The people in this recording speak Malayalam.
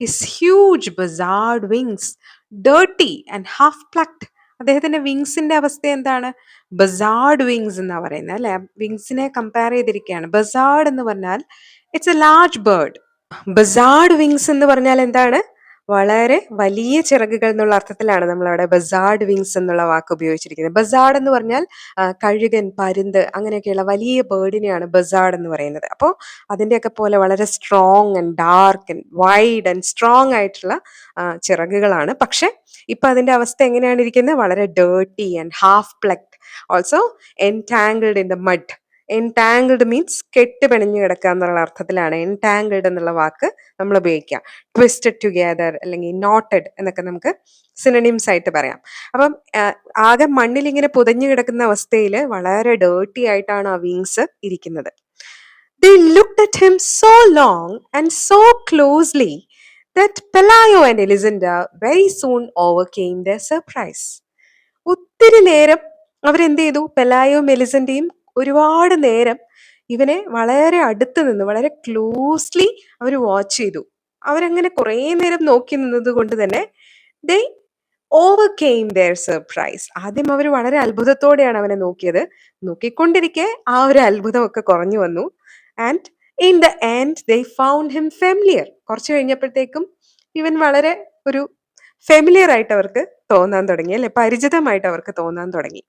His huge buzzard wings dirty and half plucked. അദ്ദേഹത്തിന്റെ വിങ്സിന്റെ അവസ്ഥ എന്താണ്? ബസാർഡ് വിങ്സ് എന്നാ പറയുന്നത് അല്ലെ. വിങ്സിനെ കമ്പയർ ചെയ്തിരിക്കുകയാണ്. ബസാർഡ് എന്ന് പറഞ്ഞാൽ it's A large bird. Buzzard wings എന്ന് പറഞ്ഞാൽ എന്താണ്? വളരെ വലിയ ചിറകുകൾ എന്നുള്ള അർത്ഥത്തിലാണ് നമ്മൾ അവിടെ ബസാർഡ് വിങ്സ് എന്നുള്ള വാക്ക് ഉപയോഗിച്ചിരിക്കുന്നത്. ബസാർഡ് എന്ന് പറഞ്ഞാൽ കഴുകൻ, പരുന്ത് അങ്ങനെയൊക്കെയുള്ള വലിയ ബേർഡിനെയാണ് ബസാർഡ് എന്ന് പറയുന്നത്. അപ്പോൾ അതിൻ്റെയൊക്കെ പോലെ വളരെ strong and dark and wide and strong ആയിട്ടുള്ള ചിറകുകളാണ്. പക്ഷെ ഇപ്പൊ അതിന്റെ അവസ്ഥ എങ്ങനെയാണ് ഇരിക്കുന്നത്? വളരെ dirty and half plucked, also entangled in the mud. Entangled means കെട്ട് പിണഞ്ഞു കിടക്കുക എന്നുള്ള അർത്ഥത്തിലാണ് എൻടാങ്കിൾഡ് എന്നുള്ള വാക്ക് നമ്മൾ ഉപയോഗിക്കുക. ട്വിസ്റ്റഡ് ടുഗെദർ അല്ലെങ്കിൽ നോട്ടഡ് എന്നൊക്കെ നമുക്ക് സിനണിംസ് ആയിട്ട് പറയാം. അപ്പം ആകെ മണ്ണിൽ ഇങ്ങനെ പുതഞ്ഞു കിടക്കുന്ന അവസ്ഥയിൽ വളരെ ഡേർട്ടി ആയിട്ടാണ് ആ വിങ്സ് ഇരിക്കുന്നത്. They looked at him so long and so closely that Pelayo and Elisenda very soon overcame their surprise. ഒത്തിരി നേരം അവരെന്ത് ചെയ്തു? പെലായോ മെലിസന്റെയും ഒരുപാട് നേരം ഇവനെ വളരെ അടുത്ത് നിന്ന് വളരെ ക്ലോസ്ലി അവർ വാച്ച് ചെയ്തു. അവരങ്ങനെ കുറേ നേരം നോക്കി നിന്നത് കൊണ്ട് തന്നെ ദേ ഓവർകെയിം ദെയർ സർപ്രൈസ്. ആദ്യം അവർ വളരെ അത്ഭുതത്തോടെയാണ് അവനെ നോക്കിയത്. നോക്കിക്കൊണ്ടിരിക്കെ ആ ഒരു അത്ഭുതമൊക്കെ കുറഞ്ഞു വന്നു. And in the end they found him familiar. കുറച്ച് കഴിഞ്ഞപ്പോഴത്തേക്കും ഇവൻ വളരെ ഒരു ഫെമിലിയർ ആയിട്ട് അവർക്ക് തോന്നാൻ തുടങ്ങി അല്ലെ, പരിചിതമായിട്ട് അവർക്ക് തോന്നാൻ തുടങ്ങി.